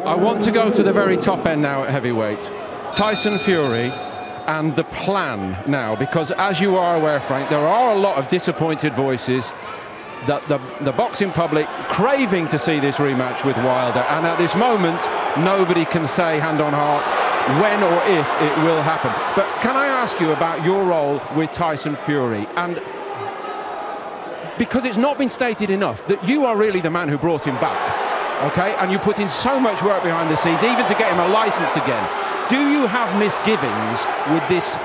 I want to go to the very top end now at heavyweight. Tyson Fury and the plan now, because as you are aware, Frank, there are a lot of disappointed voices, that the boxing public craving to see this rematch with Wilder, and at this moment nobody can say hand on heart when or if it will happen. But can I ask you about your role with Tyson Fury? And because it's not been stated enough that you are really the man who brought him back, okay, and you put in so much work behind the scenes even to get him a license again. Do you have misgivings with this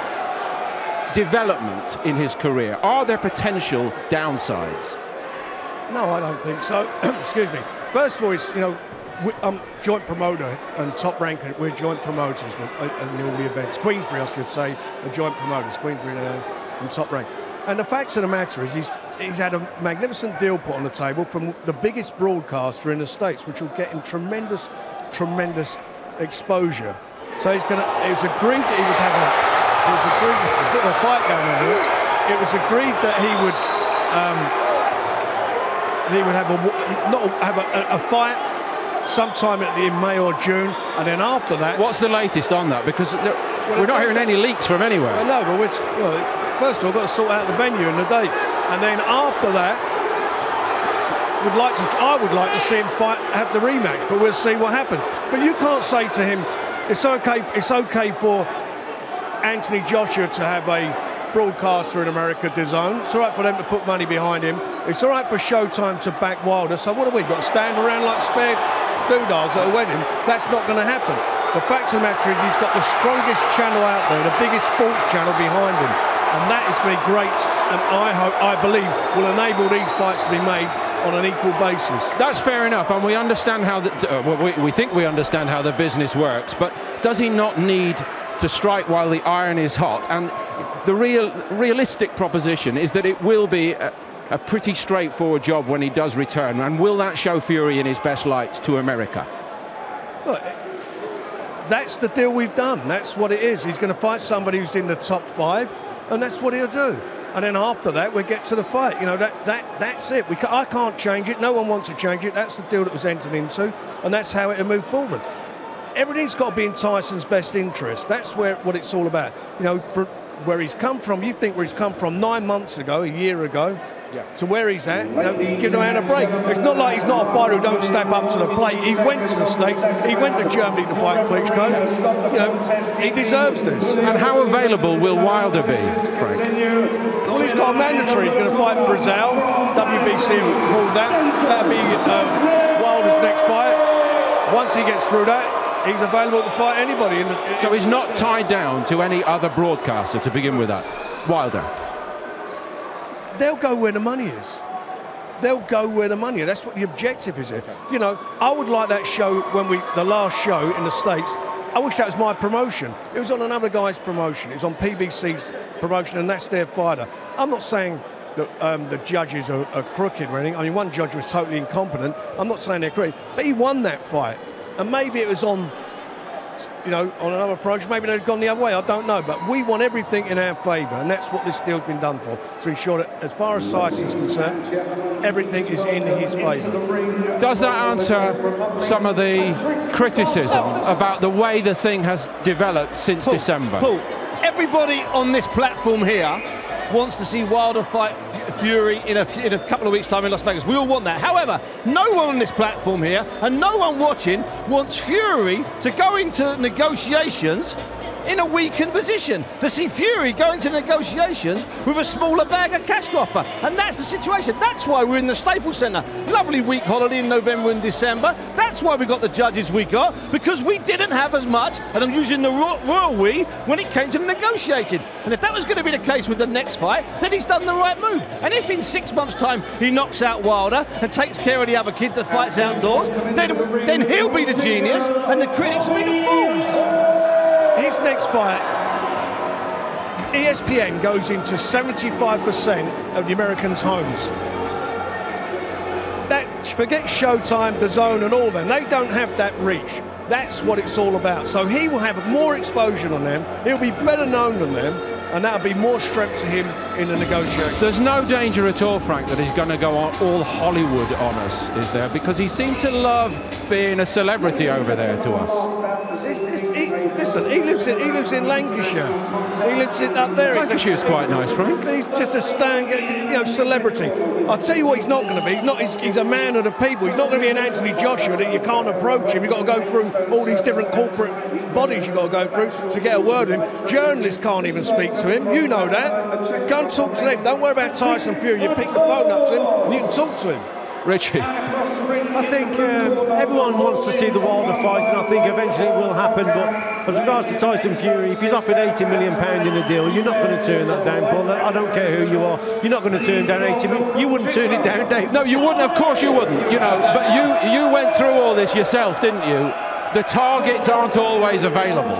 development in his career? Are there potential downsides? No, I don't think so. Excuse me. First of all, it's, you know, I'm joint promoter and Top Rank. We're joint promoters in all the events. Queensbury, I should say, are joint promoters. Queensbury and Top Rank. And the facts of the matter is he's had a magnificent deal put on the table from the biggest broadcaster in the States, which will get him tremendous exposure. So it was agreed that he would have a bit of a fight going on here. It was agreed that he would have a fight sometime in May or June, and then after that... What's the latest on that? Because we're not hearing any leaks from anywhere. Well, no, but first of all, we've got to sort out the venue and the date, and then after that, I would like to see him have the rematch, but we'll see what happens. But you can't say to him, it's okay for Anthony Joshua to have a broadcaster in America, DAZN. It's all right for them to put money behind him. It's all right for Showtime to back Wilder. So what have we got? To stand around like spare doodahs at a wedding? That's not going to happen. The fact of the matter is he's got the strongest channel out there, the biggest sports channel behind him. And that is going to be great, and I believe will enable these fights to be made on an equal basis. That's fair enough, and we understand how we think we understand how the business works, but does he not need to strike while the iron is hot? And the realistic proposition is that it will be a pretty straightforward job when he does return, and will that show Fury in his best light to America? Look, that's the deal we've done. That's what it is. He's going to fight somebody who's in the top 5, and that's what he'll do. And then after that, we'll get to the fight. You know, that's it. I can't change it. No one wants to change it. That's the deal that was entered into, and that's how it'll move forward. Everything's got to be in Tyson's best interest. That's what it's all about. You know, where he's come from. You think where he's come from 9 months ago, a year ago, to where he's at. You know, give the man a break. It's not like he's not a fighter who don't step up to the plate. He went to the States. He went to Germany to fight Klitschko. You know, he deserves this. And how available will Wilder be, Frank? Well, he's got a mandatory. He's going to fight Brazil. WBC called that. That'll be Wilder's next fight. Once he gets through that, he's available to fight anybody. So he's not tied down to any other broadcaster to begin with that, Wilder? They'll go where the money is. They'll go where the money is. That's what the objective is here. You know, I would like that show the last show in the States, I wish that was my promotion. It was on another guy's promotion. It was on PBC's promotion, and that's their fighter. I'm not saying that the judges are crooked or anything. I mean, one judge was totally incompetent. I'm not saying they're crooked, but he won that fight. And maybe it was on, you know, on another approach. Maybe they'd gone the other way. I don't know. But we want everything in our favour, and that's what this deal's been done for, to ensure that, as far as Tyson's concerned, everything is in his favour. Does that answer some of the criticism about the way the thing has developed since December? Paul, everybody on this platform here wants to see Wilder fight Fury in a couple of weeks' time in Las Vegas. We all want that. However, no one on this platform here and no one watching wants Fury to go into negotiations in a weakened position. To see Fury go into negotiations with a smaller bag of cash to offer. And that's the situation. That's why we're in the Staples Centre. Lovely week holiday in November and December. That's why we got the judges we got, because we didn't have as much, and I'm using the royal we, when it came to negotiating. And if that was going to be the case with the next fight, then he's done the right move. And if in 6 months' time he knocks out Wilder and takes care of the other kid that fights outdoors, then he'll be the genius and the critics will be the fools. His next fight, ESPN goes into 75% of the Americans' homes. Forget Showtime, DAZN and all them. They don't have that reach. That's what it's all about. So he will have more exposure than them. He'll be better known than them. and that'll be more strength to him in the negotiation. There's no danger at all, Frank, that he's going to go on all Hollywood on us, is there? Because he seemed to love being a celebrity over there to us. Listen, he lives in Lancashire. He lives up there. Lancashire's quite nice, Frank. He's just a celebrity. I'll tell you what he's not going to be. He's a man of the people. He's not going to be an Anthony Joshua that you can't approach him. You've got to go through all these different corporate bodies you've got to go through to get a word with him. Journalists can't even speak to him. You know that. Go and talk to them. Don't worry about Tyson Fury. You pick the phone up to him and you can talk to him. Richie. I think everyone wants to see the Wilder fight, and I think eventually it will happen. But as regards to Tyson Fury, if he's offered £80 million in a deal, you're not going to turn that down, Paul. I don't care who you are. You're not going to turn down 80 million. You wouldn't turn it down, Dave. No, you wouldn't. Of course you wouldn't. You know, but you went through all this yourself, didn't you? The targets aren't always available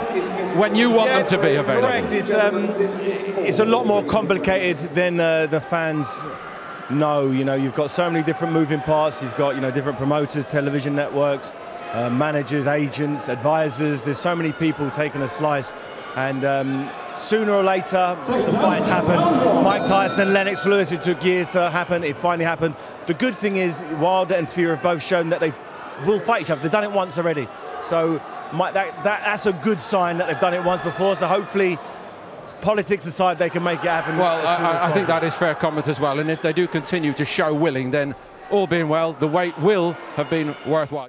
when you want them to be available. Correct. It's a lot more complicated than the fans know. You know, you've got so many different moving parts. You've got, you know, different promoters, television networks, managers, agents, advisors. There's so many people taking a slice, and sooner or later the fights happen. Mike Tyson, Lennox Lewis, it took years to happen. It finally happened. The good thing is Wilder and Fury have both shown that they will fight each other. They've done it once already. So that's a good sign that they've done it once before. So hopefully, politics aside, they can make it happen. Well, I think that is fair comment as well. And if they do continue to show willing, then all being well, the wait will have been worthwhile.